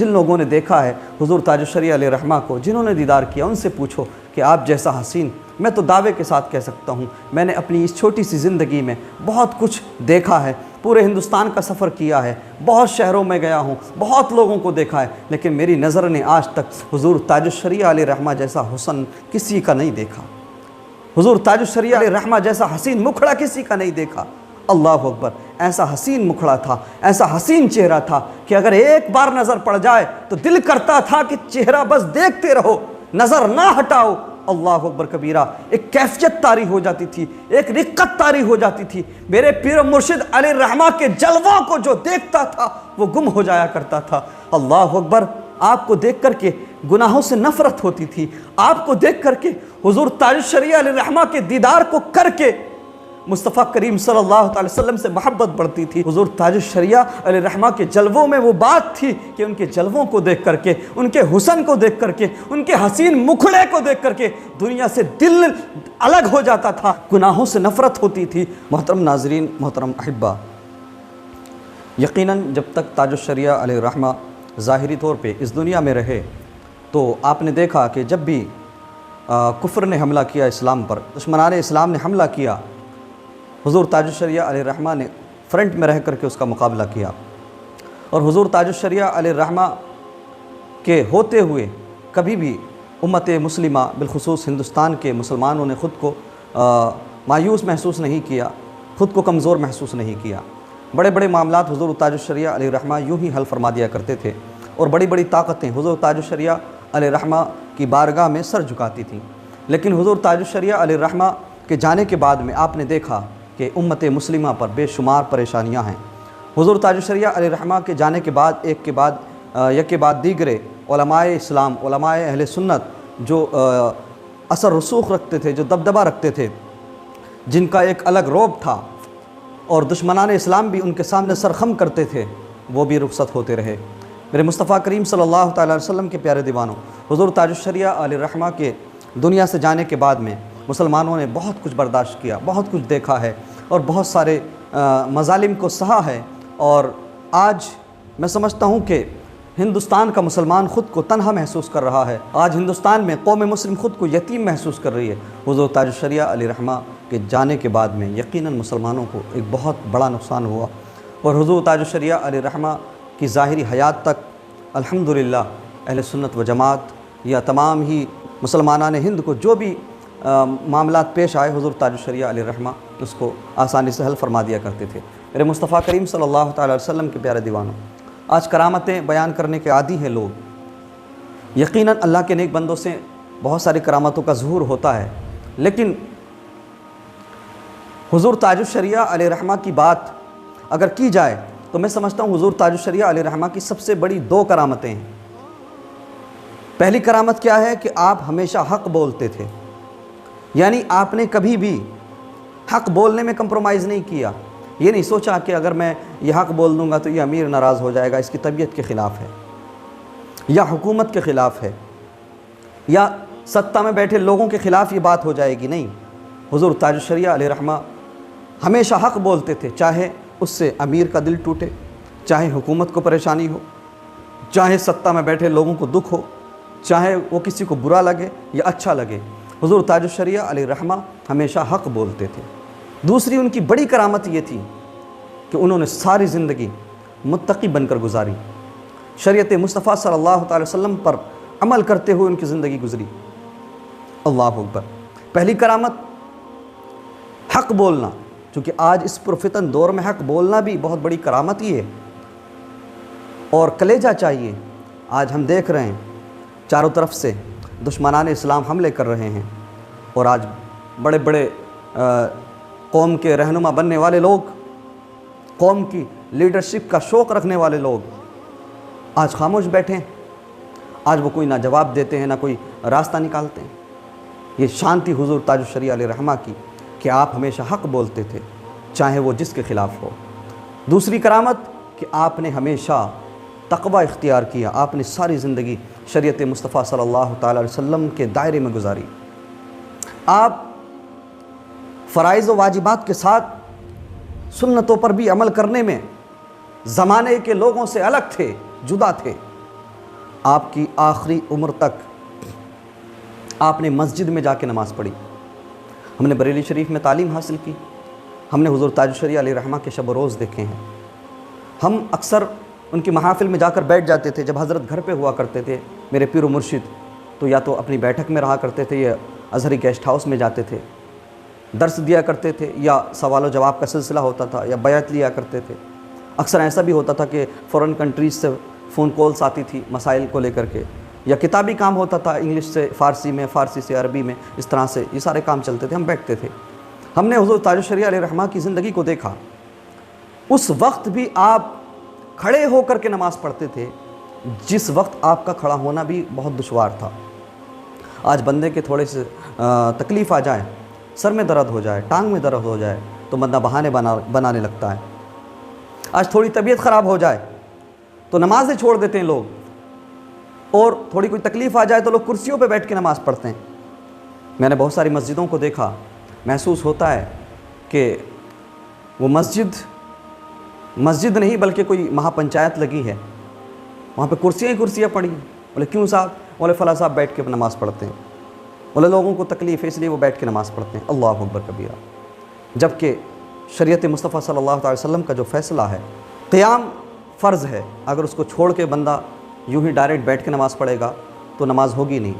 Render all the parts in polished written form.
جن لوگوں نے دیکھا ہے حضور تاج الشریعہ علیہ رحمہ کو، جنہوں نے دیدار کیا، ان سے پوچھو کہ آپ جیسا حسین، میں تو دعوے کے ساتھ کہہ سکتا ہوں میں نے اپنی اس چھوٹی سی زندگی میں بہت کچھ دیکھا ہے، پورے ہندوستان کا سفر کیا ہے، بہت شہروں میں گیا ہوں، بہت لوگوں کو دیکھا ہے، لیکن میری نظر نے آج تک حضور تاج الشریعہ علیہ رحمہ جیسا حسن کسی کا نہیں دیکھا، حضور تاج الشریعہ علیہ رحمہ جیسا حسین مکھڑا کسی کا نہیں دیکھا۔ اللہ اکبر، ایسا حسین مکھڑا تھا، ایسا حسین چہرہ تھا کہ اگر ایک بار نظر پڑ جائے تو دل کرتا تھا کہ چہرہ بس دیکھتے رہو، نظر نہ ہٹاؤ۔ اللہ اکبر کبیرہ، ایک کیفیت طاری ہو جاتی تھی، ایک رقت طاری ہو جاتی تھی۔ میرے پیر و مرشد علیہ رحمہ کے جلووں کو جو دیکھتا تھا وہ گم ہو جایا کرتا تھا۔ اللہ اکبر، آپ کو دیکھ کر کے گناہوں سے نفرت ہوتی تھی، آپ کو دیکھ کر کے حضور تاج الشریعہ علیہ رحمہ کے دیدار کو کر کے مصطفیٰ کریم صلی اللہ علیہ وسلم سے محبت بڑھتی تھی۔ حضور تاج الشریعہ علیہ رحمہ کے جلووں میں وہ بات تھی کہ ان کے جلووں کو دیکھ کر کے، ان کے حسن کو دیکھ کر کے، ان کے حسین مکھڑے کو دیکھ کر کے دنیا سے دل الگ ہو جاتا تھا، گناہوں سے نفرت ہوتی تھی۔ محترم ناظرین، محترم احبہ، یقیناً جب تک تاج الشریعہ علیہ رحمہ ظاہری طور پہ اس دنیا میں رہے تو آپ نے دیکھا کہ جب بھی کفر نے حملہ کیا اسلام پر، دشمنان اسلام نے حملہ کیا، حضور تاج الشریعہ علیہ رحمہ نے فرنٹ میں رہ کر کے اس کا مقابلہ کیا، اور حضور تاج الشریعہ علیہ رحمہ کے ہوتے ہوئے کبھی بھی امت مسلمہ بالخصوص ہندوستان کے مسلمانوں نے خود کو مایوس محسوس نہیں کیا، خود کو کمزور محسوس نہیں کیا۔ بڑے بڑے معاملات حضور تاج الشریعہ علیہ رحمہ یوں ہی حل فرما دیا کرتے تھے، اور بڑی بڑی طاقتیں حضور تاج الشریعہ علیہ رحمہ کی بارگاہ میں سر جھکاتی تھیں۔ لیکن حضور تاج الشریعہ علیہ رحمہ کے جانے کے بعد میں آپ نے دیکھا کہ امت مسلمہ پر بے شمار پریشانیاں ہیں۔ حضور تاج الشریعہ علیہ رحمہ کے جانے کے بعد ایک کے بعد دیگرے علماء اسلام، علماء اہل سنت جو اثر رسوخ رکھتے تھے، جو دبدبہ رکھتے تھے، جن کا ایک الگ روب تھا، اور دشمنان اسلام بھی ان کے سامنے سرخم کرتے تھے، وہ بھی رخصت ہوتے رہے۔ میرے مصطفیٰ کریم صلی اللہ تعالیٰ علیہ وسلم کے پیارے دیوانوں، حضور تاج الشریعہ علیہ رحمہ کے دنیا سے جانے کے بعد میں مسلمانوں نے بہت کچھ برداشت کیا، بہت کچھ دیکھا ہے، اور بہت سارے مظالم کو سہا ہے، اور آج میں سمجھتا ہوں کہ ہندوستان کا مسلمان خود کو تنہا محسوس کر رہا ہے۔ آج ہندوستان میں قوم مسلم خود کو یتیم محسوس کر رہی ہے۔ حضور تاج الشریعہ علیہ رحمہ کے جانے کے بعد میں یقیناً مسلمانوں کو ایک بہت بڑا نقصان ہوا، اور حضور تاج الشریعہ علیہ رحمہ کی ظاہری حیات تک الحمدللہ اہل سنت و جماعت یا تمام ہی مسلمانان ہند کو جو بھی معاملات پیش آئے، حضور تاج الشریعہ علیہ رحمہ اس کو آسانی سے حل فرما دیا کرتے تھے۔ میرے مصطفیٰ کریم صلی اللہ تعالیٰ علیہ وسلم کے پیارے دیوانوں، آج کرامتیں بیان کرنے کے عادی ہیں لوگ۔ یقیناً اللہ کے نیک بندوں سے بہت ساری کرامتوں کا ظہور ہوتا ہے، لیکن حضور تاج الشریعہ علیہ رحمہ کی بات اگر کی جائے تو میں سمجھتا ہوں حضور تاج الشریعہ علیہ رحمہ کی سب سے بڑی دو کرامتیں ہیں۔ پہلی کرامت کیا ہے کہ آپ ہمیشہ حق بولتے تھے، یعنی آپ نے کبھی بھی حق بولنے میں کمپرومائز نہیں کیا۔ یہ نہیں سوچا کہ اگر میں یہ حق بول دوں گا تو یہ امیر ناراض ہو جائے گا، اس کی طبیعت کے خلاف ہے، یا حکومت کے خلاف ہے، یا ستہ میں بیٹھے لوگوں کے خلاف یہ بات ہو جائے گی۔ نہیں، حضور تاج الشریعہ علیہ رحمہ ہمیشہ حق بولتے تھے، چاہے اس سے امیر کا دل ٹوٹے، چاہے حکومت کو پریشانی ہو، چاہے ستہ میں بیٹھے لوگوں کو دکھ ہو، چاہے وہ کسی کو برا لگے یا اچھا لگے، حضور تاج الشریعہ علیہ رحمہ ہمیشہ حق بولتے تھے۔ دوسری ان کی بڑی کرامت یہ تھی کہ انہوں نے ساری زندگی متقی بن کر گزاری، شریعت مصطفیٰ صلی اللہ تعالی وسلم پر عمل کرتے ہوئے ان کی زندگی گزری۔ اللہ اکبر۔ پہلی کرامت حق بولنا، چونکہ آج اس پرفتن دور میں حق بولنا بھی بہت بڑی کرامت ہی ہے، اور کلیجہ چاہیے۔ آج ہم دیکھ رہے ہیں چاروں طرف سے دشمنان اسلام حملے کر رہے ہیں، اور آج بڑے بڑے قوم کے رہنما بننے والے لوگ، قوم کی لیڈرشپ کا شوق رکھنے والے لوگ آج خاموش بیٹھے ہیں۔ آج وہ کوئی نہ جواب دیتے ہیں، نہ کوئی راستہ نکالتے ہیں۔ یہ شانتی حضور تاج الشریعہ علیہ رحمہ کی کہ آپ ہمیشہ حق بولتے تھے، چاہے وہ جس کے خلاف ہو۔ دوسری کرامت کہ آپ نے ہمیشہ تقوی اختیار کیا، آپ نے ساری زندگی شریعت مصطفیٰ صلی اللہ تعالیٰ علیہ وسلم کے دائرے میں گزاری۔ آپ فرائض و واجبات کے ساتھ سنتوں پر بھی عمل کرنے میں زمانے کے لوگوں سے الگ تھے، جدا تھے۔ آپ کی آخری عمر تک آپ نے مسجد میں جا کے نماز پڑھی۔ ہم نے بریلی شریف میں تعلیم حاصل کی، ہم نے حضور تاج الشریعہ علیہ الرحمہ کے شب و روز دیکھے ہیں، ہم اکثر ان کی محافل میں جا کر بیٹھ جاتے تھے۔ جب حضرت گھر پہ ہوا کرتے تھے میرے پیر و مرشد، تو یا تو اپنی بیٹھک میں رہا کرتے تھے یا ازہری گیسٹ ہاؤس میں جاتے تھے، درس دیا کرتے تھے، یا سوال و جواب کا سلسلہ ہوتا تھا، یا بیعت لیا کرتے تھے۔ اکثر ایسا بھی ہوتا تھا کہ فورن کنٹریز سے فون کالز آتی تھی مسائل کو لے کر کے، یا کتابی کام ہوتا تھا انگلش سے فارسی میں، فارسی سے عربی میں، اس طرح سے یہ سارے کام چلتے تھے، ہم بیٹھتے تھے۔ ہم نے حضور تاج الشریعہ علیہ الرحمہ کی زندگی کو دیکھا، اس وقت بھی آپ کھڑے ہو کر کے نماز پڑھتے تھے، جس وقت آپ کا کھڑا ہونا بھی بہت دشوار تھا۔ آج بندے کے تھوڑے سے تکلیف آ جائے، سر میں درد ہو جائے، ٹانگ میں درد ہو جائے، تو بندہ بہانے بنانے لگتا ہے۔ آج تھوڑی طبیعت خراب ہو جائے تو نمازیں چھوڑ دیتے ہیں لوگ، اور تھوڑی کوئی تکلیف آ جائے تو لوگ کرسیوں پہ بیٹھ کے نماز پڑھتے ہیں۔ میں نے بہت ساری مسجدوں کو دیکھا، محسوس ہوتا ہے کہ وہ مسجد نہیں بلکہ کوئی مہا پنچایت لگی ہے، وہاں پہ کرسیاں ہی کرسیاں پڑی ہیں۔ بولے کیوں صاحب؟ بولے فلاں صاحب بیٹھ کے نماز پڑھتے ہیں۔ بولے لوگوں کو تکلیف ہے اس لیے وہ بیٹھ کے نماز پڑھتے ہیں۔ اللہ اکبر کبیرہ۔ جبکہ شریعت مصطفیٰ صلی اللہ تعالی وسلم کا جو فیصلہ ہے، قیام فرض ہے، اگر اس کو چھوڑ کے بندہ یوں ہی ڈائریکٹ بیٹھ کے نماز پڑھے گا تو نماز ہوگی نہیں۔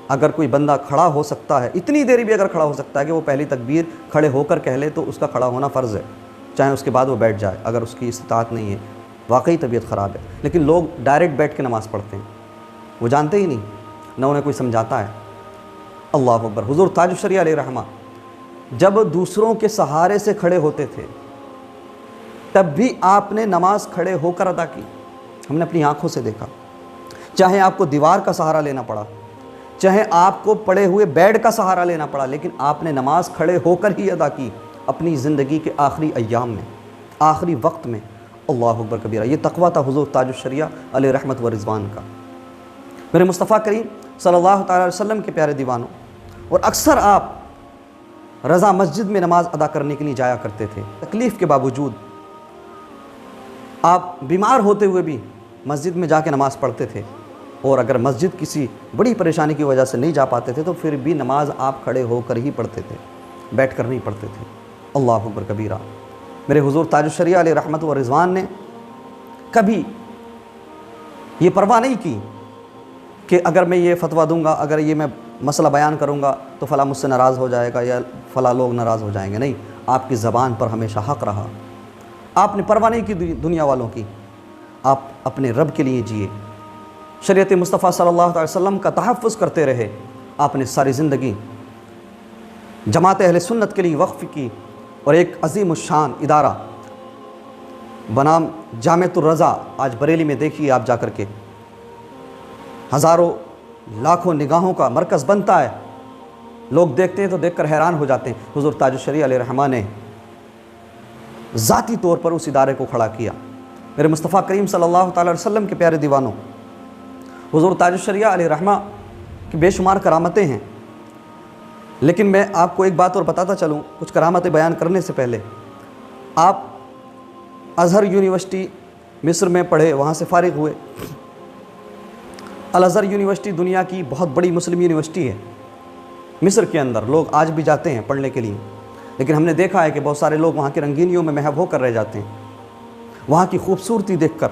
اگر کوئی بندہ کھڑا ہو سکتا ہے، اتنی دیر بھی اگر کھڑا ہو سکتا ہے کہ وہ پہلی تکبیر کھڑے ہو کر کہہ لے، تو اس کا کھڑا ہونا فرض ہے، چاہے اس کے بعد وہ بیٹھ جائے اگر اس کی استطاعت نہیں ہے، واقعی طبیعت خراب ہے۔ لیکن لوگ ڈائریکٹ بیٹھ کے نماز پڑھتے ہیں، وہ جانتے ہی نہیں، نہ انہیں کوئی سمجھاتا ہے۔ اللہ اکبر۔ حضور تاج الشریعہ علیہ الرحمہ جب دوسروں کے سہارے سے کھڑے ہوتے تھے تب بھی آپ نے نماز کھڑے ہو کر ادا کی، ہم نے اپنی آنکھوں سے دیکھا۔ چاہے آپ کو دیوار کا سہارا لینا پڑا، چاہے آپ کو پڑے ہوئے بیڈ کا سہارا لینا پڑا، لیکن آپ نے نماز کھڑے ہو کر ہی ادا کی اپنی زندگی کے آخری ایام میں، آخری وقت میں۔ اللہ اکبر کبیرہ۔ یہ تقویٰ تھا حضور تاج الشریعہ علیہ رحمت و رضوان کا۔ میرے مصطفیٰ کریم صلی اللہ تعالی علیہ وسلم کے پیارے دیوانوں، اور اکثر آپ رضا مسجد میں نماز ادا کرنے کے لیے جایا کرتے تھے، تکلیف کے باوجود آپ بیمار ہوتے ہوئے بھی مسجد میں جا کے نماز پڑھتے تھے، اور اگر مسجد کسی بڑی پریشانی کی وجہ سے نہیں جا پاتے تھے تو پھر بھی نماز آپ کھڑے ہو کر ہی پڑھتے تھے، بیٹھ کر نہیں پڑھتے تھے۔ اللہ اکبر کبیرہ۔ میرے حضور تاج الشریعہ علیہ رحمت و رضوان نے کبھی یہ پرواہ نہیں کی کہ اگر میں یہ فتویٰ دوں گا، اگر یہ میں مسئلہ بیان کروں گا تو فلاں مجھ سے ناراض ہو جائے گا یا فلاں لوگ ناراض ہو جائیں گے۔ نہیں، آپ کی زبان پر ہمیشہ حق رہا، آپ نے پرواہ نہیں کی دنیا والوں کی، آپ اپنے رب کے لیے جیے، شریعت مصطفیٰ صلی اللہ علیہ وسلم کا تحفظ کرتے رہے۔ آپ نے ساری زندگی جماعت اہل سنت کے لیے وقف کی، اور ایک عظیم الشان ادارہ بنام جامعۃ الرضا، آج بریلی میں دیکھیے آپ جا کر کے، ہزاروں لاکھوں نگاہوں کا مرکز بنتا ہے، لوگ دیکھتے ہیں تو دیکھ کر حیران ہو جاتے ہیں۔ حضور تاج الشریعہ علیہ الرحمہ نے ذاتی طور پر اس ادارے کو کھڑا کیا۔ میرے مصطفیٰ کریم صلی اللہ تعالی علیہ وسلم کے پیارے دیوانوں، حضور تاج الشریعہ علیہ الرحمہ کی بے شمار کرامتیں ہیں، لیکن میں آپ کو ایک بات اور بتاتا چلوں کچھ کرامتیں بیان کرنے سے پہلے۔ آپ ازہر یونیورسٹی مصر میں پڑھے، وہاں سے فارغ ہوئے۔ الازہر یونیورسٹی دنیا کی بہت بڑی مسلم یونیورسٹی ہے، مصر کے اندر لوگ آج بھی جاتے ہیں پڑھنے کے لیے، لیکن ہم نے دیکھا ہے کہ بہت سارے لوگ وہاں کی رنگینیوں میں محو ہو کر رہ جاتے ہیں، وہاں کی خوبصورتی دیکھ کر۔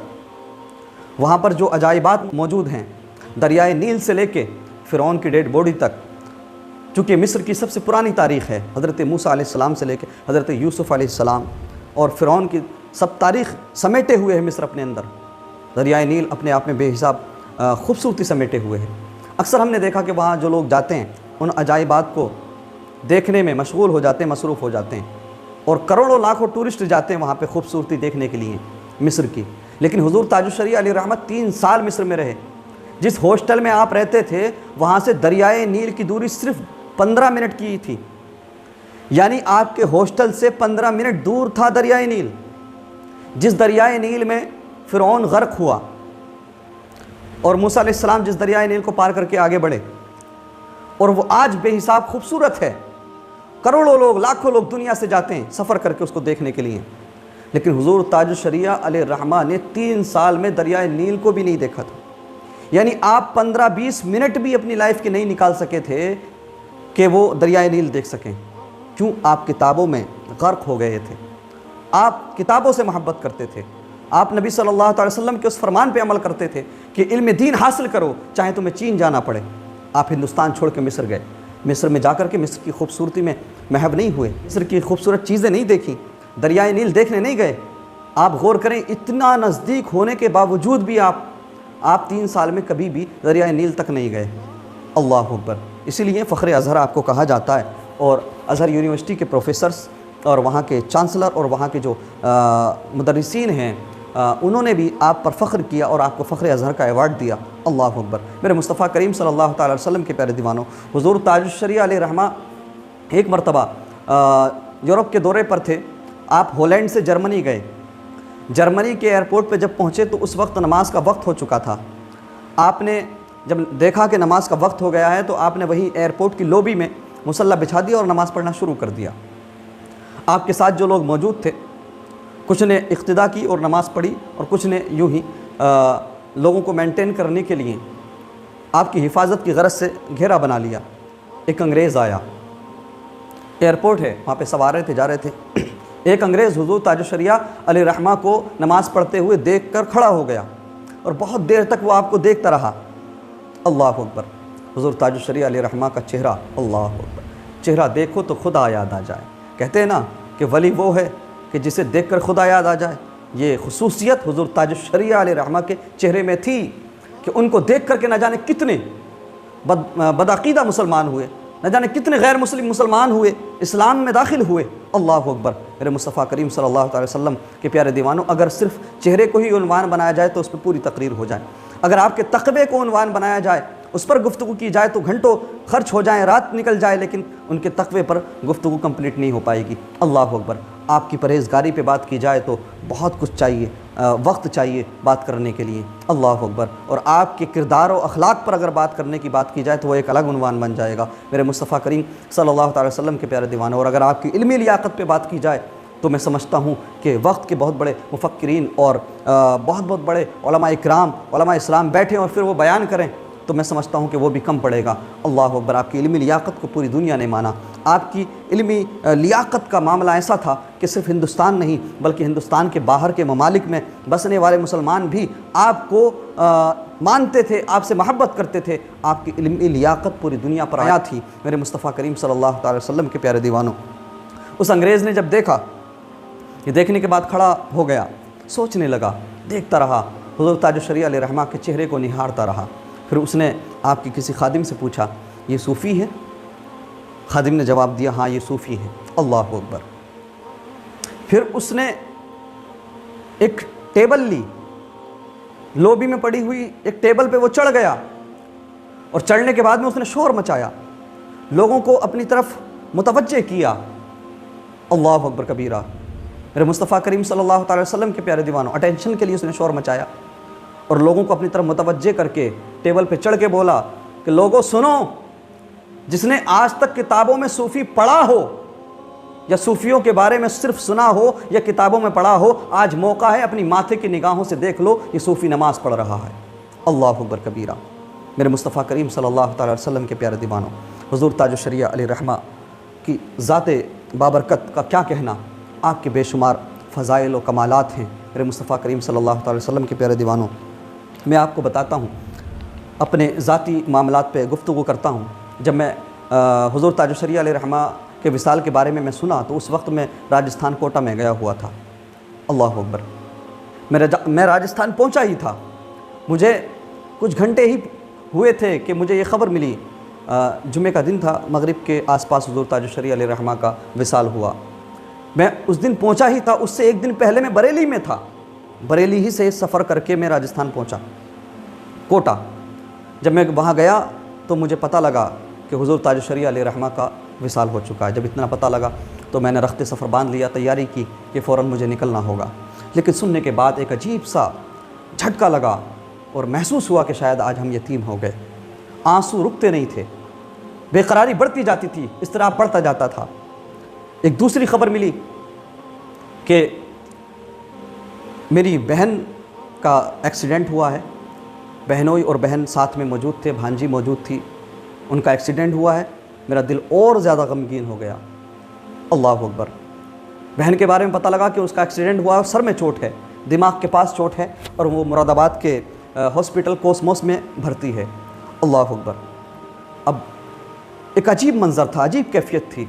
وہاں پر جو عجائبات موجود ہیں، دریائے نیل سے لے کے فرعون کی ڈیڈ باڈی تک، چونکہ مصر کی سب سے پرانی تاریخ ہے، حضرت موسیٰ علیہ السلام سے لے کے حضرت یوسف علیہ السلام، اور فرعون کی سب تاریخ سمیٹے ہوئے ہے مصر اپنے اندر۔ دریائے نیل اپنے آپ میں بے حساب خوبصورتی سمیٹے ہوئے ہے۔ اکثر ہم نے دیکھا کہ وہاں جو لوگ جاتے ہیں ان عجائبات کو دیکھنے میں مشغول ہو جاتے ہیں، مصروف ہو جاتے ہیں، اور کروڑوں لاکھوں ٹورسٹ جاتے ہیں وہاں پہ خوبصورتی دیکھنے کے لیے مصر کی۔ لیکن حضور تاج الشریعہ علیہ الرحمہ 3 سال مصر میں رہے۔ جس ہاسٹل میں آپ رہتے تھے وہاں سے دریائے نیل کی دوری صرف 15 منٹ کی تھی، یعنی آپ کے ہاسٹل سے 15 منٹ دور تھا دریائے نیل، جس دریائے نیل میں فرعون غرق ہوا، اور موسیٰ علیہ السلام جس دریائے نیل کو پار کر کے آگے بڑھے، اور وہ آج بے حساب خوبصورت ہے۔ کروڑوں لوگ، لاکھوں لوگ دنیا سے جاتے ہیں سفر کر کے اس کو دیکھنے کے لیے، لیکن حضور تاج الشریعہ علیہ الرحمہ نے 3 سال میں دریائے نیل کو بھی نہیں دیکھا تھا۔ یعنی آپ 15-20 منٹ بھی اپنی لائف کے نہیں نکال سکے تھے کہ وہ دریائے نیل دیکھ سکیں. کیوں؟ آپ کتابوں میں غرق ہو گئے تھے، آپ کتابوں سے محبت کرتے تھے، آپ نبی صلی اللہ علیہ وسلم کے اس فرمان پہ عمل کرتے تھے کہ علم دین حاصل کرو چاہے تمہیں چین جانا پڑے. آپ ہندوستان چھوڑ کے مصر گئے، مصر میں جا کر کے مصر کی خوبصورتی میں محو نہیں ہوئے، مصر کی خوبصورت چیزیں نہیں دیکھیں، دریائے نیل دیکھنے نہیں گئے. آپ غور کریں، اتنا نزدیک ہونے کے باوجود بھی آپ 3 سال میں کبھی بھی دریائے نیل تک نہیں گئے. اللہ اکبر. اسی لیے فخر ازہر آپ کو کہا جاتا ہے، اور ازہر یونیورسٹی کے پروفیسرز اور وہاں کے چانسلر اور وہاں کے جو مدرسین ہیں انہوں نے بھی آپ پر فخر کیا اور آپ کو فخر ازہر کا ایوارڈ دیا. اللہ اکبر. میرے مصطفیٰ کریم صلی اللہ تعالی وسلم کے پیارے دیوانوں، حضور تاج الشریعہ علیہ رحمہ ایک مرتبہ یورپ کے دورے پر تھے. آپ ہالینڈ سے جرمنی گئے. جرمنی کے ایئرپورٹ پہ جب پہنچے تو اس وقت نماز کا وقت ہو چکا تھا. آپ نے جب دیکھا کہ نماز کا وقت ہو گیا ہے تو آپ نے وہی ایئرپورٹ کی لوبی میں مصلی بچھا دیا اور نماز پڑھنا شروع کر دیا. آپ کے ساتھ جو لوگ موجود تھے، کچھ نے اقتدا کی اور نماز پڑھی، اور کچھ نے یوں ہی لوگوں کو مینٹین کرنے کے لیے آپ کی حفاظت کی غرض سے گھیرا بنا لیا. ایک انگریز آیا، ایئرپورٹ ہے وہاں پہ سوار تھے، جا رہے تھے. ایک انگریز حضور تاج الشریعہ علیہ رحمہ کو نماز پڑھتے ہوئے دیکھ کر کھڑا ہو گیا اور بہت دیر تک وہ آپ کو دیکھتا رہا. اللہ اکبر. حضور تاج الشریعہ علیہ رحمہ کا چہرہ، اللہ اکبر، چہرہ دیکھو تو خدا یاد آ جائے. کہتے ہیں نا کہ ولی وہ ہے کہ جسے دیکھ کر خدا یاد آ جائے. یہ خصوصیت حضور تاج الشریعہ علیہ رحمہ کے چہرے میں تھی کہ ان کو دیکھ کر کے نہ جانے کتنے بدعقیدہ مسلمان ہوئے، نہ جانے کتنے غیر مسلم مسلمان ہوئے، اسلام میں داخل ہوئے. اللہ اکبر. میرے مصطفیٰ کریم صلی اللہ علیہ وسلم کے پیارے دیوانوں، اگر صرف چہرے کو ہی عنوان بنایا جائے تو اس پہ پوری تقریر ہو جائے. اگر آپ کے تقوے کو عنوان بنایا جائے، اس پر گفتگو کی جائے تو گھنٹوں خرچ ہو جائیں، رات نکل جائے، لیکن ان کے تقوے پر گفتگو کمپلیٹ نہیں ہو پائے گی. اللہ اکبر. آپ کی پرہیزگاری پہ بات کی جائے تو بہت کچھ چاہیے، وقت چاہیے بات کرنے کے لیے. اللہ اکبر. اور آپ کے کردار و اخلاق پر اگر بات کرنے کی بات کی جائے تو وہ ایک الگ عنوان بن جائے گا. میرے مصطفیٰ کریم صلی اللہ تعالی وسلم کے پیارے دیوانوں، اور اگر آپ کی علمی لیاقت پہ بات کی جائے تو میں سمجھتا ہوں کہ وقت کے بہت بڑے مفکرین اور بہت بڑے علماء اکرام، علماء اسلام بیٹھیں اور پھر وہ بیان کریں تو میں سمجھتا ہوں کہ وہ بھی کم پڑے گا. اللہ اکبر. آپ کی علمی لیاقت کو پوری دنیا نے مانا. آپ کی علمی لیاقت کا معاملہ ایسا تھا کہ صرف ہندوستان نہیں بلکہ ہندوستان کے باہر کے ممالک میں بسنے والے مسلمان بھی آپ کو مانتے تھے، آپ سے محبت کرتے تھے. آپ کی علمی لیاقت پوری دنیا پر آیا تھی. میرے مصطفیٰ کریم صلی اللہ تعالی وسلم کے پیارے دیوانوں، اس انگریز نے جب دیکھا، یہ دیکھنے کے بعد کھڑا ہو گیا، سوچنے لگا، دیکھتا رہا، حضور تاج الشریعہ علیہ رحمہ کے چہرے کو نہارتا رہا. پھر اس نے آپ کی کسی خادم سے پوچھا، یہ صوفی ہے؟ خادم نے جواب دیا، ہاں یہ صوفی ہے. اللہ اکبر. پھر اس نے ایک ٹیبل لی، لوبی میں پڑی ہوئی ایک ٹیبل پہ وہ چڑھ گیا، اور چڑھنے کے بعد میں اس نے شور مچایا، لوگوں کو اپنی طرف متوجہ کیا. اللہ اکبر کبیرہ. میرے مصطفیٰ کریم صلی اللہ تعالی وسلم کے پیارے دیوانوں، اٹینشن کے لیے اس نے شور مچایا اور لوگوں کو اپنی طرف متوجہ کر کے ٹیبل پہ چڑھ کے بولا کہ لوگوں سنو، جس نے آج تک کتابوں میں صوفی پڑھا ہو یا صوفیوں کے بارے میں صرف سنا ہو یا کتابوں میں پڑھا ہو، آج موقع ہے، اپنی ماتھے کی نگاہوں سے دیکھ لو، یہ صوفی نماز پڑھ رہا ہے. اللہ اکبر کبیرہ. میرے مصطفیٰ کریم صلی اللہ تعالی وسلم کے پیارے دیوانوں، حضور تاج الشریعہ علیہ رحمہ کی ذات بابرکت کا کیا کہنا. آپ کے بے شمار فضائل و کمالات ہیں. میرے مصطفیٰ کریم صلی اللہ تعالی وسلم کے پیارے دیوانوں، میں آپ کو بتاتا ہوں، اپنے ذاتی معاملات پہ گفتگو کرتا ہوں. جب میں حضور تاج الشریعہ علیہ رحمہ کے وصال کے بارے میں سنا تو اس وقت میں راجستھان کوٹا میں گیا ہوا تھا. اللہ اکبر. میں راجستھان پہنچا ہی تھا، مجھے کچھ گھنٹے ہی ہوئے تھے کہ مجھے یہ خبر ملی. جمعہ کا دن تھا، مغرب کے آس پاس حضور تاج الشریعہ علیہ رحمہ کا وصال ہوا. میں اس دن پہنچا ہی تھا، اس سے ایک دن پہلے میں بریلی میں تھا. بریلی ہی سے سفر کر کے میں راجستھان پہنچا، کوٹا. جب میں وہاں گیا تو مجھے پتہ لگا کہ حضور تاج الشریعہ علیہ رحمہ کا وصال ہو چکا ہے. جب اتنا پتہ لگا تو میں نے رخت سفر باندھ لیا، تیاری کی کہ فوراً مجھے نکلنا ہوگا. لیکن سننے کے بعد ایک عجیب سا جھٹکا لگا اور محسوس ہوا کہ شاید آج ہم یتیم ہو گئے. آنسو رکتے نہیں تھے، بے قراری بڑھتی جاتی تھی، اضطراب بڑھتا جاتا تھا. ایک دوسری خبر ملی کہ میری بہن کا ایکسیڈنٹ ہوا ہے بہنوئی اور بہن ساتھ میں موجود تھے، بھانجی موجود تھی، ان کا ایکسیڈنٹ ہوا ہے۔ میرا دل اور زیادہ غمگین ہو گیا۔ اللہ اکبر۔ بہن کے بارے میں پتہ لگا کہ اس کا ایکسیڈنٹ ہوا، سر میں چوٹ ہے، دماغ کے پاس چوٹ ہے، اور وہ مراد آباد کے ہاسپٹل کوسموس میں بھرتی ہے۔ اللہ اکبر۔ اب ایک عجیب منظر تھا، عجیب کیفیت تھی۔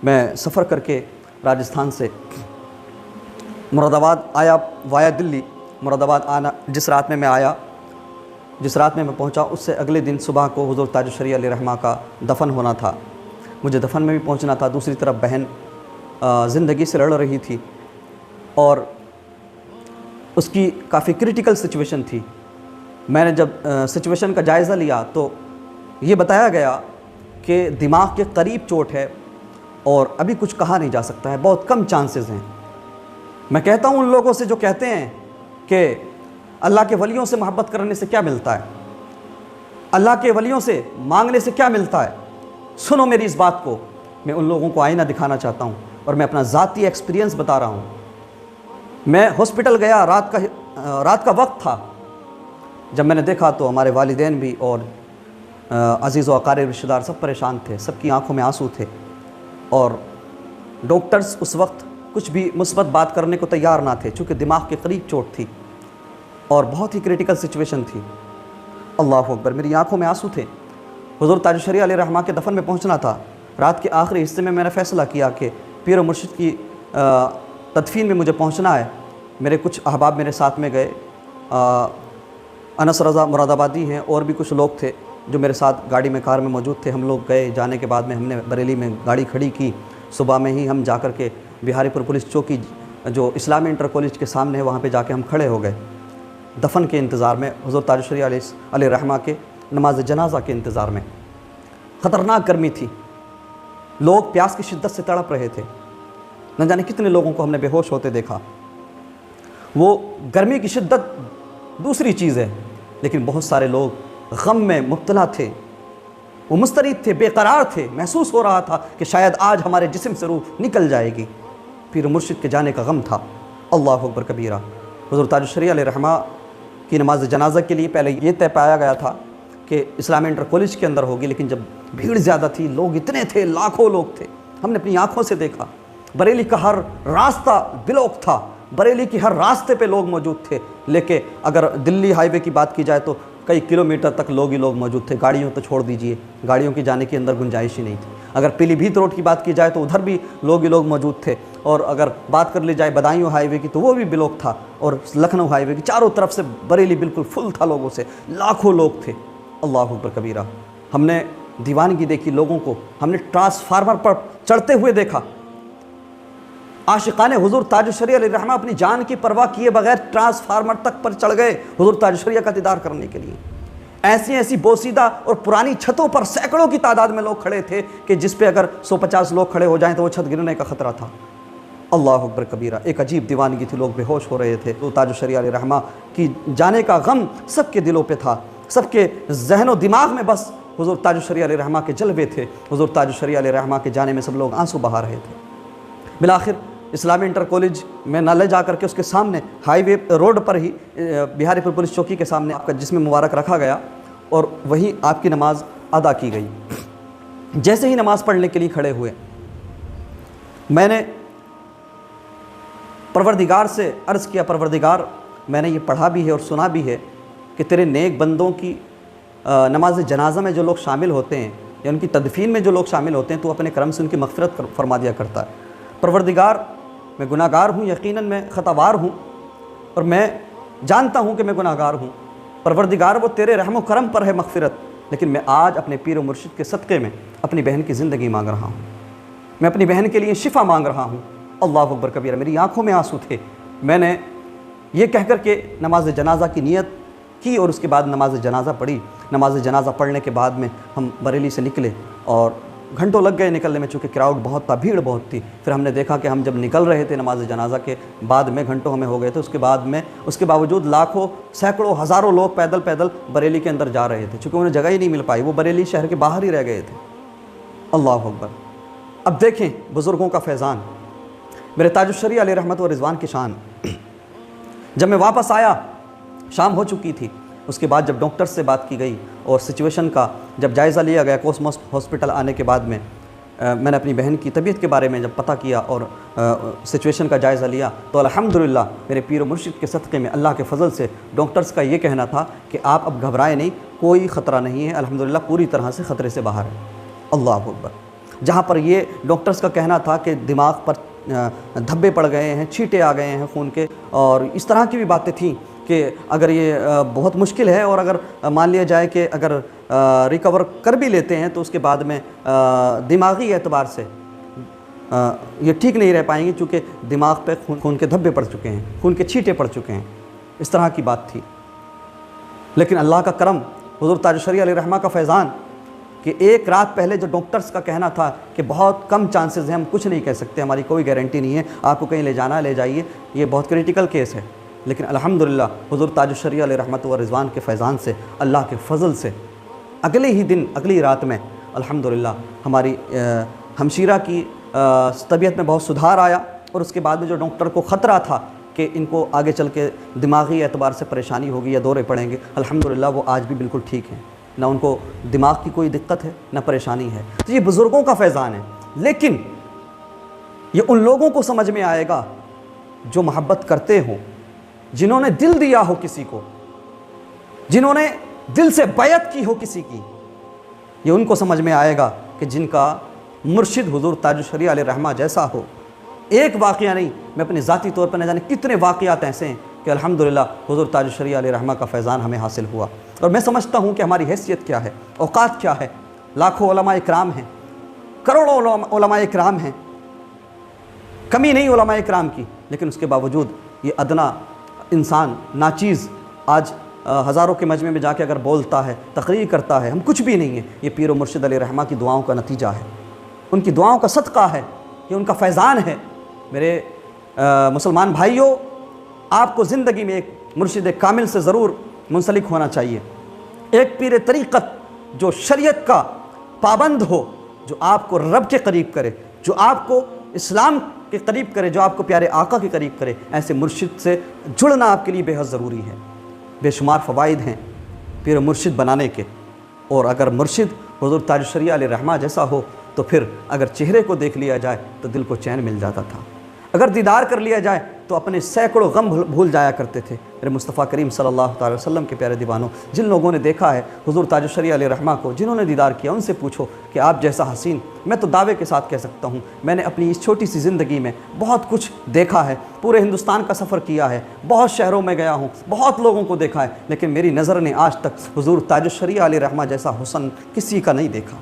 میں سفر کر کے راجستھان سے مراد آباد آیا وایا دلی۔ مراد آباد آنا، جس رات میں آیا، جس رات میں پہنچا، اس سے اگلے دن صبح کو حضور تاج الشریعہ علیہ رحمہ کا دفن ہونا تھا۔ مجھے دفن میں بھی پہنچنا تھا۔ دوسری طرف بہن زندگی سے لڑ رہی تھی اور اس کی کافی کریٹیکل سچویشن تھی۔ میں نے جب سچویشن کا جائزہ لیا تو یہ بتایا گیا کہ دماغ کے قریب چوٹ ہے اور ابھی کچھ کہا نہیں جا سکتا ہے، بہت کم چانسز ہیں۔ میں کہتا ہوں ان لوگوں سے جو کہتے ہیں کہ اللہ کے ولیوں سے محبت کرنے سے کیا ملتا ہے، اللہ کے ولیوں سے مانگنے سے کیا ملتا ہے، سنو میری اس بات کو۔ میں ان لوگوں کو آئینہ دکھانا چاہتا ہوں اور میں اپنا ذاتی ایکسپیرینس بتا رہا ہوں۔ میں ہاسپٹل گیا، رات کا وقت تھا۔ جب میں نے دیکھا تو ہمارے والدین بھی اور عزیز و اقارب رشتہ دار سب پریشان تھے، سب کی آنکھوں میں آنسو تھے، اور ڈاکٹرز اس وقت کچھ بھی مثبت بات کرنے کو تیار نہ تھے، چونکہ دماغ کے قریب چوٹ تھی اور بہت ہی کریٹیکل سچویشن تھی۔ اللہ اکبر۔ میری آنکھوں میں آنسو تھے۔ حضور تاج الشریعہ علیہ رحمہ کے دفن میں پہنچنا تھا۔ رات کے آخری حصے میں نے فیصلہ کیا کہ پیر و مرشد کی تدفین میں مجھے پہنچنا ہے۔ میرے کچھ احباب میرے ساتھ میں گئے، انس رضا مراد آبادی ہیں، اور بھی کچھ لوگ تھے جو میرے ساتھ گاڑی میں، کار میں موجود تھے۔ ہم لوگ گئے، جانے کے بعد میں ہم نے بریلی میں گاڑی کھڑی کی۔ صبح میں ہی ہم جا کر کے بہاری پور پولیس چوکی جو اسلامی انٹر کالج کے سامنے ہے، وہاں پہ جا کے ہم کھڑے ہو گئے دفن کے انتظار میں، حضور تاج الشریعہ علیہ رحمہ کے نماز جنازہ کے انتظار میں۔ خطرناک گرمی تھی، لوگ پیاس کی شدت سے تڑپ رہے تھے، نہ جانے کتنے لوگوں کو ہم نے بے ہوش ہوتے دیکھا۔ وہ گرمی کی شدت دوسری چیز ہے، لیکن بہت سارے لوگ غم میں مبتلا تھے، وہ مضطرب تھے، بے قرار تھے۔ محسوس ہو رہا تھا کہ شاید آج ہمارے جسم سے روح نکل جائے گی۔ پیر مرشد کے جانے کا غم تھا۔ اللہ اکبر کبیرہ۔ حضور تاج الشریعہ علیہ رحمہ کی نماز جنازہ کے لیے پہلے یہ طے پایا گیا تھا کہ اسلامی انٹر کالج کے اندر ہوگی، لیکن جب بھیڑ زیادہ تھی، لوگ اتنے تھے، لاکھوں لوگ تھے، ہم نے اپنی آنکھوں سے دیکھا۔ بریلی کا ہر راستہ بلاک تھا، بریلی کی ہر راستے پہ لوگ موجود تھے، لیکن اگر دلی ہائی وے کی بات کی جائے تو کئی کلومیٹر تک لوگ ہی لوگ موجود تھے۔ گاڑیوں تو چھوڑ دیجئے، گاڑیوں کی جانے کے اندر گنجائش ہی نہیں تھی۔ اگر پیلی بھیت روڈ کی بات کی جائے تو ادھر بھی لوگ ہی لوگ موجود تھے، اور اگر بات کر لی جائے بدایوں ہائی وے کی تو وہ بھی بلاک تھا، اور لکھنؤ ہائی وے کی چاروں طرف سے بریلی بالکل فل تھا لوگوں سے، لاکھوں لوگ تھے۔ اللہ اکبر کبیرہ۔ ہم نے دیوانگی دیکھی لوگوں کو، ہم نے ٹرانسفارمر پر چڑھتے ہوئے دیکھا۔ عاشقان حضور تاج الشریعہ علیہ رحمہ اپنی جان کی پرواہ کیے بغیر ٹرانسفارمر تک پر چڑھ گئے حضور تاج الشریعہ کا دیدار کرنے کے لیے۔ ایسی بوسیدہ اور پرانی چھتوں پر سینکڑوں کی تعداد میں لوگ کھڑے تھے کہ جس پہ اگر 150 لوگ کھڑے ہو جائیں تو وہ چھت گرنے کا خطرہ تھا۔ اللہ اکبر کبیرہ۔ ایک عجیب دیوانگی تھی، لوگ بے ہوش ہو رہے تھے۔ حضور تاج الشریعہ علیہ رحمہ کی جانے کا غم سب کے دلوں پہ تھا، سب کے ذہن و دماغ میں بس حضور تاج الشریعہ علیہ رحمہ کے جلوے تھے۔ حضور تاج الشریعہ علیہ رحمہ کے جانے میں سب لوگ آنسو بہا رہے تھے۔ بالآخر اسلامی انٹر کالج میں نہ لے جا کر کے اس کے سامنے ہائی وے روڈ پر ہی بہاری پور پولیس چوکی کے سامنے آپ کا جسم مبارک رکھا گیا، اور وہیں آپ کی نماز ادا کی گئی۔ جیسے ہی نماز پڑھنے کے لیے کھڑے ہوئے، میں نے پروردگار سے عرض کیا، پروردگار میں نے یہ پڑھا بھی ہے اور سنا بھی ہے کہ تیرے نیک بندوں کی نماز جنازہ میں جو لوگ شامل ہوتے ہیں یا ان کی تدفین میں جو لوگ شامل ہوتے ہیں تو اپنے کرم سے ان کی مغفرت فرما دیا کرتا ہے۔ پروردگار میں گناہ گار ہوں، یقیناً میں خطا وار ہوں، اور میں جانتا ہوں کہ میں گناہ گار ہوں۔ پروردگار وہ تیرے رحم و کرم پر ہے مغفرت، لیکن میں آج اپنے پیر و مرشد کے صدقے میں اپنی بہن کی زندگی مانگ رہا ہوں، میں اپنی بہن کے لیے شفا مانگ رہا ہوں۔ اللہ اکبر کبیرہ۔ میری آنکھوں میں آنسو تھے۔ میں نے یہ کہہ کر کے نماز جنازہ کی نیت کی اور اس کے بعد نماز جنازہ پڑھی۔ نماز جنازہ پڑھنے کے بعد میں ہم بریلی سے نکلے اور گھنٹوں لگ گئے نکلنے میں، چونکہ کراؤڈ بہت تھا، بھیڑ بہت تھی۔ پھر ہم نے دیکھا کہ ہم جب نکل رہے تھے نماز جنازہ کے بعد میں گھنٹوں ہمیں ہو گئے تھے، اس کے باوجود لاکھوں، سینکڑوں، ہزاروں لوگ پیدل بریلی کے اندر جا رہے تھے، چونکہ انہیں جگہ ہی نہیں مل پائی، وہ بریلی شہر کے باہر ہی رہ گئے تھے۔ اللہ اکبر۔ اب دیکھیں بزرگوں کا فیضان، میرے تاج الشریعہ علیہ رحمت و رضوان کی شان۔ جب میں واپس آیا، شام ہو چکی تھی، اس کے بعد جب ڈاکٹر سے بات کی گئی اور سچویشن کا جب جائزہ لیا گیا کوسموس ہاسپٹل آنے کے بعد میں نے اپنی بہن کی طبیعت کے بارے میں جب پتہ کیا اور سچویشن کا جائزہ لیا تو الحمدللہ میرے پیر و مرشد کے صدقے میں اللہ کے فضل سے ڈاکٹرز کا یہ کہنا تھا کہ آپ اب گھبرائیں نہیں، کوئی خطرہ نہیں ہے، الحمدللہ پوری طرح سے خطرے سے باہر ہے۔ اللہ اکبر۔ جہاں پر یہ ڈاکٹرز کا کہنا تھا کہ دماغ پر دھبے پڑ گئے ہیں، چھینٹے آ گئے ہیں خون کے، اور اس طرح کی بھی باتیں تھیں کہ اگر یہ بہت مشکل ہے، اور اگر مان لیا جائے کہ اگر ریکور کر بھی لیتے ہیں تو اس کے بعد میں دماغی اعتبار سے یہ ٹھیک نہیں رہ پائیں گے، چونکہ دماغ پہ خون کے دھبے پڑ چکے ہیں، خون کے چھینٹے پڑ چکے ہیں، اس طرح کی بات تھی۔ لیکن اللہ کا کرم، حضور تاج الشریعہ علیہ رحمہ کا فیضان کہ ایک رات پہلے جو ڈاکٹرز کا کہنا تھا کہ بہت کم چانسز ہیں، ہم کچھ نہیں کہہ سکتے، ہماری کوئی گارنٹی نہیں ہے، آپ کو کہیں لے جانا ہے لے جائیے، یہ بہت کریٹیکل کیس ہے، لیکن الحمدللہ حضور تاج الشریعہ علیہ رحمۃ و رضوان کے فیضان سے، اللہ کے فضل سے اگلے ہی دن اگلی رات میں الحمدللہ ہماری ہمشیرہ کی طبیعت میں بہت سدھار آیا، اور اس کے بعد میں جو ڈاکٹر کو خطرہ تھا کہ ان کو آگے چل کے دماغی اعتبار سے پریشانی ہوگی یا دورے پڑیں گے، الحمدللہ وہ آج بھی بالکل ٹھیک ہیں، نہ ان کو دماغ کی کوئی دقت ہے نہ پریشانی ہے۔ تو یہ بزرگوں کا فیضان ہے، لیکن یہ ان لوگوں کو سمجھ میں آئے گا جو محبت کرتے ہوں، جنہوں نے دل دیا ہو کسی کو، جنہوں نے دل سے بیعت کی ہو کسی کی، یہ ان کو سمجھ میں آئے گا کہ جن کا مرشد حضور تاج الشریعہ علیہ رحمہ جیسا ہو۔ ایک واقعہ نہیں، میں اپنے ذاتی طور پر نہ جانے کتنے واقعات ایسے ہیں کہ الحمدللہ حضور تاج الشریعہ علیہ رحمہ کا فیضان ہمیں حاصل ہوا، اور میں سمجھتا ہوں کہ ہماری حیثیت کیا ہے، اوقات کیا ہے، لاکھوں علماء اکرام ہیں، کروڑوں علماء اکرام ہیں، کمی نہیں علماء اکرام کی، لیکن اس کے باوجود یہ ادنا انسان ناچیز آج ہزاروں کے مجمع میں جا کے اگر بولتا ہے، تقریر کرتا ہے، ہم کچھ بھی نہیں ہیں، یہ پیر و مرشد علیہ رحمہ کی دعاؤں کا نتیجہ ہے، ان کی دعاؤں کا صدقہ ہے، یہ ان کا فیضان ہے۔ میرے مسلمان بھائیوں، آپ کو زندگی میں ایک مرشد کامل سے ضرور منسلک ہونا چاہیے، ایک پیر طریقت جو شریعت کا پابند ہو، جو آپ کو رب کے قریب کرے، جو آپ کو اسلام کے قریب کرے، جو آپ کو پیارے آقا کے قریب کرے، ایسے مرشد سے جڑنا آپ کے لیے بے حد ضروری ہے۔ بے شمار فوائد ہیں پیر مرشد بنانے کے، اور اگر مرشد حضور تاج الشریعہ علیہ رحمہ جیسا ہو تو پھر اگر چہرے کو دیکھ لیا جائے تو دل کو چین مل جاتا تھا، اگر دیدار کر لیا جائے تو اپنے سینکڑوں غم بھول جایا کرتے تھے۔ میرے مصطفیٰ کریم صلی اللہ تعالی وسلم کے پیارے دیوانوں، جن لوگوں نے دیکھا ہے حضور تاج الشریعہ علیہ رحمہ کو، جنہوں نے دیدار کیا، ان سے پوچھو کہ آپ جیسا حسین، میں تو دعوے کے ساتھ کہہ سکتا ہوں میں نے اپنی اس چھوٹی سی زندگی میں بہت کچھ دیکھا ہے، پورے ہندوستان کا سفر کیا ہے، بہت شہروں میں گیا ہوں، بہت لوگوں کو دیکھا ہے، لیکن میری نظر نے آج تک حضور تاج الشریعہ علیہ رحمہ جیسا حسن کسی کا نہیں دیکھا،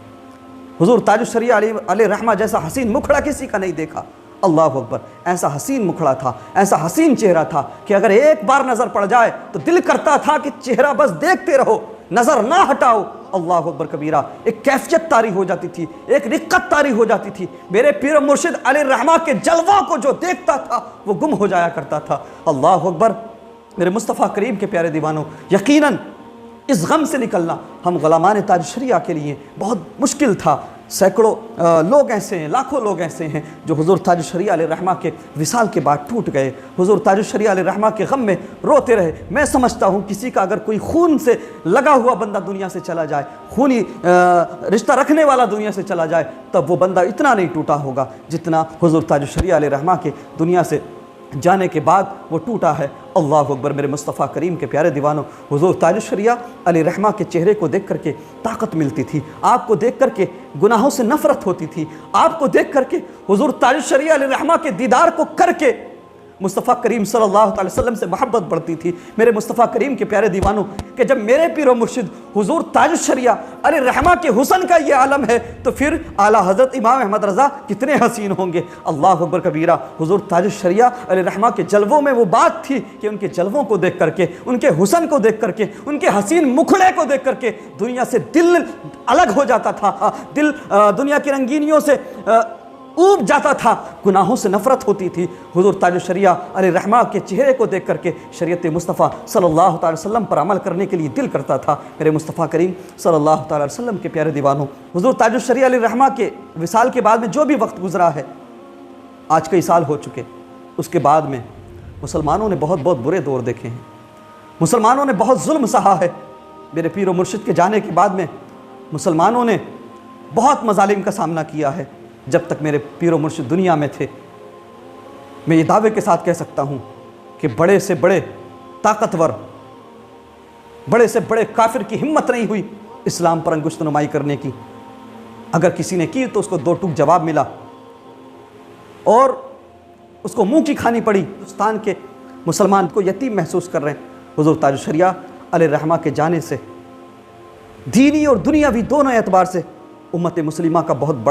حضور تاج الشریعہ علیہ رحمہ جیسا حسین مکھڑا کسی کا نہیں دیکھا۔ اللہ اکبر، ایسا حسین مکھڑا تھا، ایسا حسین چہرہ تھا کہ اگر ایک بار نظر پڑ جائے تو دل کرتا تھا کہ چہرہ بس دیکھتے رہو، نظر نہ ہٹاؤ۔ اللہ اکبر کبیرہ، ایک کیفیت طاری ہو جاتی تھی، ایک رقت طاری ہو جاتی تھی۔ میرے پیر مرشد علیہ رحمہ کے جلووں کو جو دیکھتا تھا وہ گم ہو جایا کرتا تھا۔ اللہ اکبر، میرے مصطفیٰ کریم کے پیارے دیوانوں، یقیناً اس غم سے نکلنا ہم غلامان تاج الشریعہ کے لیے بہت مشکل تھا۔ سینکڑوں لوگ ایسے ہیں، لاکھوں لوگ ایسے ہیں جو حضور تاج الشریعہ علیہ رحمہ کے وصال کے بعد ٹوٹ گئے، حضور تاج الشریعہ علیہ رحمہ کے غم میں روتے رہے۔ میں سمجھتا ہوں کسی کا اگر کوئی خون سے لگا ہوا بندہ دنیا سے چلا جائے، خونی رشتہ رکھنے والا دنیا سے چلا جائے، تب وہ بندہ اتنا نہیں ٹوٹا ہوگا جتنا حضور تاج الشریعہ علیہ رحمہ کے دنیا سے جانے کے بعد وہ ٹوٹا ہے۔ اللہ اکبر، میرے مصطفیٰ کریم کے پیارے دیوانوں، حضور تاج الشریعہ علیہ رحمہ کے چہرے کو دیکھ کر کے طاقت ملتی تھی، آپ کو دیکھ کر کے گناہوں سے نفرت ہوتی تھی، آپ کو دیکھ کر کے حضور تاج الشریعہ علیہ رحمہ کے دیدار کو کر کے مصطفیٰ کریم صلی اللہ علیہ وسلم سے محبت بڑھتی تھی۔ میرے مصطفیٰ کریم کے پیارے دیوانوں، کہ جب میرے پیر و مرشد حضور تاج الشریعہ علیہ رحمہ کے حسن کا یہ عالم ہے تو پھر اعلیٰ حضرت امام احمد رضا کتنے حسین ہوں گے۔ اللہ اکبر کبیرہ، حضور تاج الشریعہ علیہ رحمہ کے جلووں میں وہ بات تھی کہ ان کے جلووں کو دیکھ کر کے، ان کے حسن کو دیکھ کر کے، ان کے حسین مکھڑے کو دیکھ کر کے دنیا سے دل الگ ہو جاتا تھا، دل دنیا کی رنگینیوں سے اوب جاتا تھا، گناہوں سے نفرت ہوتی تھی۔ حضور تاج الشریعہ علیہ رحمہ کے چہرے کو دیکھ کر کے شریعت مصطفیٰ صلی اللہ تعالی وسلم پر عمل کرنے کے لیے دل کرتا تھا۔ میرے مصطفیٰ کریم صلی اللہ تعالی وسلم کے پیارے دیوانوں، حضور تاج الشریعہ علیہ رحمہ کے وصال کے بعد میں جو بھی وقت گزرا ہے، آج کئی سال ہو چکے، اس کے بعد میں مسلمانوں نے بہت برے دور دیکھے ہیں۔ مسلمانوں نے بہت ظلم سہا ہے، میرے پیر و مرشد کے جانے کے بعد میں مسلمانوں نے بہت مظالم کا سامنا کیا ہے جب تک میرے پیر و مرشد دنیا میں تھے۔ میں یہ دعوے کے ساتھ کہہ سکتا ہوں کہ بڑے سے بڑے طاقتور، بڑے سے بڑے کافر کی ہمت نہیں ہوئی اسلام پر انگشت نمائی کرنے کی۔ اگر کسی نے کی تو اس کو دو ٹوک جواب ملا اور اس کو منہ کی کھانی پڑی۔ ہندوستان کے مسلمان کو یتیم محسوس کر رہے ہیں۔ حضور تاج الشریعہ علیہ الرحمہ کے جانے سے دینی اور دنیاوی دونوں اعتبار سے امت مسلمہ کا بہت بڑا